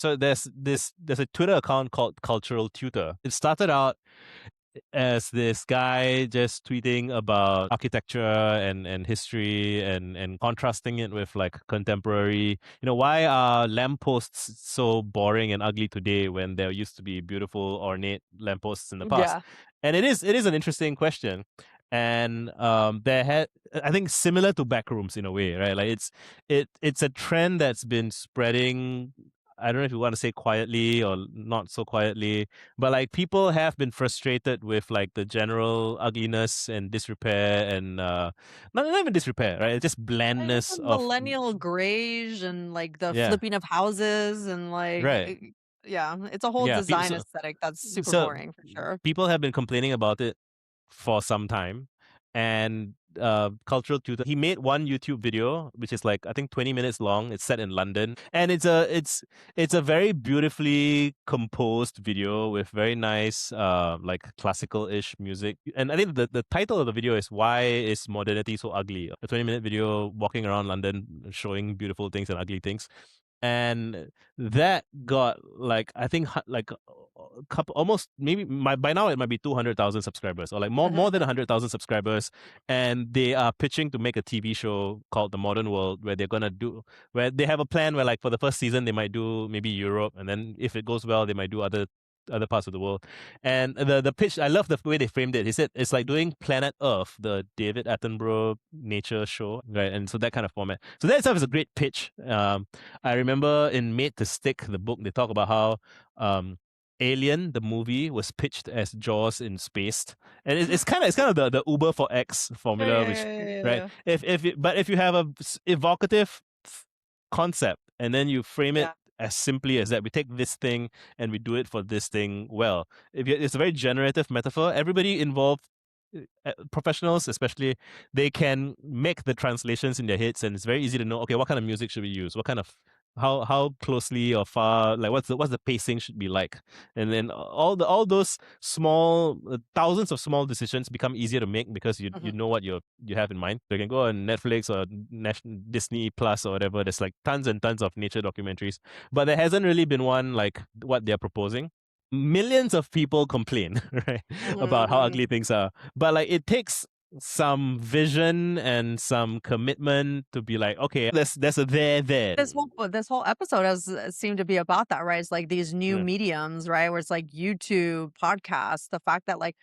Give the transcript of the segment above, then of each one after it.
So there's a Twitter account called Cultural Tutor. It started out as this guy just tweeting about architecture and history and contrasting it with like contemporary. Why are lampposts so boring and ugly today when there used to be beautiful ornate lampposts in the past? Yeah. And it is an interesting question. And there had, I think, similar to backrooms in a way, right? Like it's a trend that's been spreading. I don't know if you want to say quietly or not so quietly, but like people have been frustrated with like the general ugliness and disrepair and not even disrepair, right? It's just I guess blandness the of millennial grayish and like the yeah, flipping of houses and like right. yeah, it's a whole Yeah. design aesthetic that's super So boring for sure. people have been complaining about it for some time, and Cultural Tutor, he made one YouTube video which is like I think 20 minutes long. It's set in London, and it's a very beautifully composed video with very nice like classical-ish music. And I think the title of the video is "Why is Modernity So Ugly?" A 20-minute video walking around London showing beautiful things and ugly things. And that got like I think like a couple, almost maybe by now it might be 200,000 subscribers, or like more than 100,000 subscribers. And they are pitching to make a TV show called The Modern World, where they have a plan where like for the first season they might do maybe Europe, and then if it goes well they might do other parts of the world. And the pitch, I love the way they framed it. He said it's like doing Planet Earth, the David Attenborough nature show, right? And so that kind of format. So that itself is a great pitch. I remember in Made to Stick, the book, they talk about how Alien, the movie, was pitched as Jaws in space, and it's kind of the Uber for X Yeah, formula, yeah, which yeah, yeah, right. yeah. But if you have a evocative concept and then you frame it Yeah. as simply as that, we take this thing and we do it for this thing well. It's a very generative metaphor. Everybody involved, professionals especially, they can make the translations in their heads, and it's very easy to know, okay, what kind of music should we use, what kind of how closely or far, like what's the pacing should be like. And then all those small thousands of small decisions become easier to make because you Mhm. know what you have in mind. So you can go on Netflix or Disney Plus or whatever. There's like tons and tons of nature documentaries, but there hasn't really been one like what they're proposing. Millions of people complain, right, about how Mhm. ugly things are, but like it takes some vision and some commitment to be like, okay, there's a there. This whole episode has seemed to be about that, right? It's like these new Yeah. mediums, right? Where it's like YouTube, podcasts, the fact that like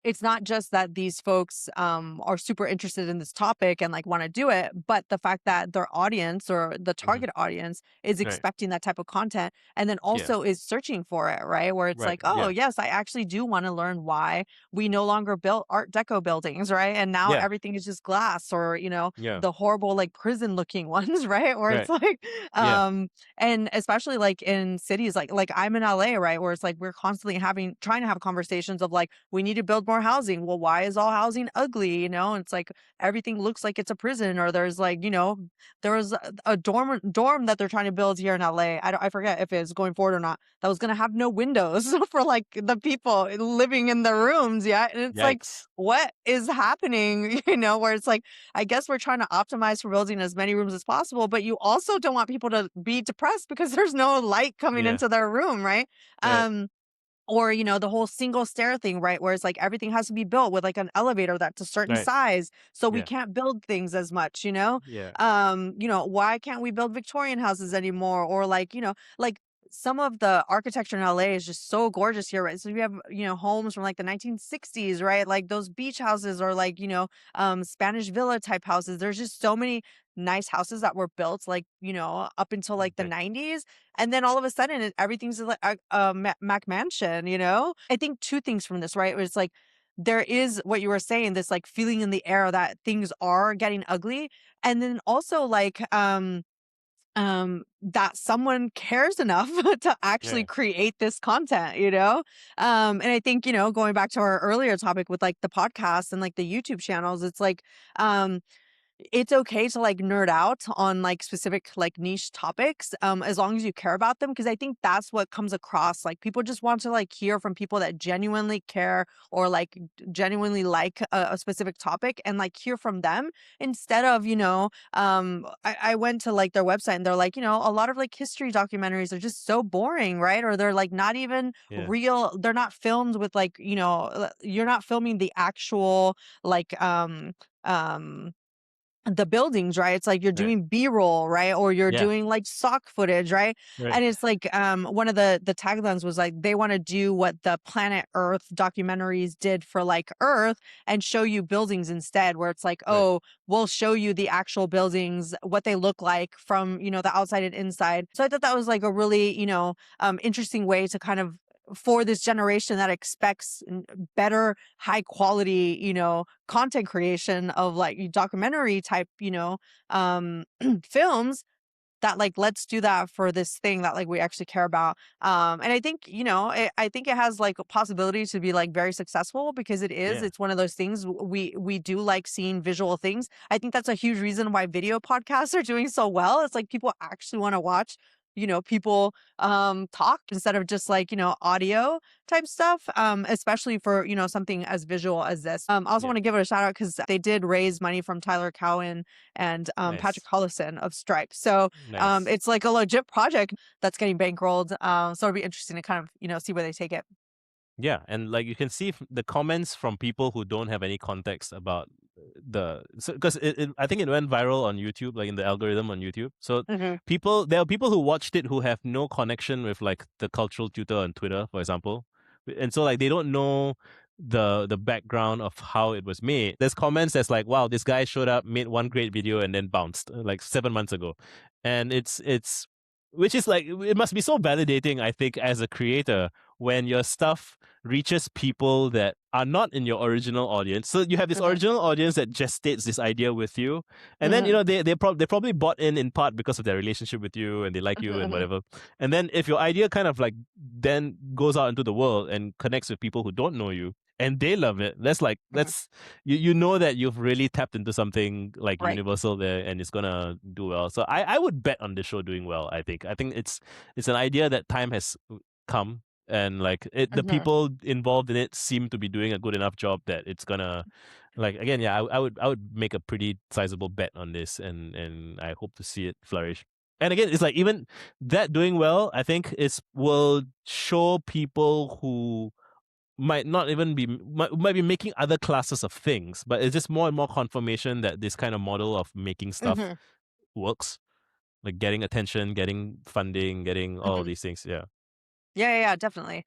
it's not just that these folks are super interested in this topic and like want to do it, but the fact that their audience or the Hmm. target audience is Right. expecting that type of content and then Yeah. also is searching for it, right? Where it's Right. like, oh Yeah. yes, I actually do want to learn why we no longer build Art Deco buildings, right? And now Yeah. everything is just glass or, Yeah. the horrible like prison looking ones, right? Where it's Right. like, Yeah. and especially like in cities like I'm in LA, right? Where it's like we're constantly trying to have conversations of like we need to build more housing. Well, why is all housing ugly? And it's like everything looks like it's a prison, or there's like, there was a dorm that they're trying to build here in LA. I forget if it's going forward or not. That was gonna have no windows for like the people living in the rooms. Yeah. And it's like, Yikes. what is happening? Where it's like I guess we're trying to optimize for building as many rooms as possible, but you also don't want people to be depressed because there's no light coming Yeah. into their room, right? Right. Um, or the whole single stair thing, right? Where it's like everything has to be built with like an elevator that's a certain Right. size, so we Yeah. can't build things as much, Yeah. why can't we build Victorian houses anymore? Or like, like some of the architecture in LA is just so gorgeous here, right? So we have, homes from like the 1960s, right? Like those beach houses or like, Spanish villa type houses. There's just so many nice houses that were built like, up until like the That, 90s. And then all of a sudden everything's like Mac mansion, I think two things from this, right? It's like, there is what you were saying, this like feeling in the air that things are getting ugly. And then also like, that someone cares enough to actually yeah. create this content, and I think, going back to our earlier topic with like the podcast and like the YouTube channels, it's like, it's okay to like nerd out on like specific like niche topics as long as you care about them, because I think that's what comes across. Like people just want to like hear from people that genuinely care or like genuinely like a specific topic, and like hear from them instead of, I went to like their website and they're like, a lot of like history documentaries are just so boring, right? Or they're like not even Yeah. real, they're not filmed with like, you're not filming the actual like um the buildings, right? It's like you're Right. doing B-roll, right? Or you're Yeah. doing like stock footage, right? Right. And it's like one of the taglines was like they want to do what the Planet Earth documentaries did for like Earth and show you buildings instead, where it's like, Right. oh, we'll show you the actual buildings, what they look like from, the outside and inside. So I thought that was like a really, interesting way to kind of, for this generation that expects better high quality, content creation of like documentary type, films, that like let's do that for this thing that like we actually care about. And I think, I think it has like a possibility to be like very successful, because Yeah. it's one of those things, we do like seeing visual things. I think that's a huge reason why video podcasts are doing so well. It's like people actually want to watch, people talk instead of just like, audio type stuff, especially for, something as visual as this. I also Yeah. want to give it a shout out because they did raise money from Tyler Cowen and Patrick Nice. Collison of Stripe. So Nice. it's like a legit project that's getting bankrolled. So it'll be interesting to kind of, see where they take it. Yeah, and like you can see the comments from people who don't have any context about because I think it went viral on YouTube, like in the algorithm on YouTube. So Hmm. there are people who watched it who have no connection with like the cultural tutor on Twitter, for example, and so like they don't know the background of how it was made. There's comments that's like, wow, this guy showed up, made one great video, and then bounced like 7 months ago, and it's which is like it must be so validating, I think, as a creator when your stuff reaches people that are not in your original audience. So you have this Hmm. original audience that gestates this idea with you, and then Hmm. they probably bought in part because of their relationship with you and they like you and Hmm. whatever. And then if your idea kind of like then goes out into the world and connects with people who don't know you and they love it, Hmm. that's you know that you've really tapped into something like Right. universal there and it's gonna do well. So I would bet on the show doing well. I think it's an idea that time has come, and like the Hmm. people involved in it seem to be doing a good enough job that it's gonna, like, again, yeah, I would make a pretty sizable bet on this, and I hope to see it flourish. And again, it's like even that doing well, I think is will show people who might not even be might be making other classes of things, but it's just more and more confirmation that this kind of model of making stuff Hmm. works, like getting attention, getting funding, getting all of Hmm. these things. Yeah. Yeah, yeah, yeah, definitely.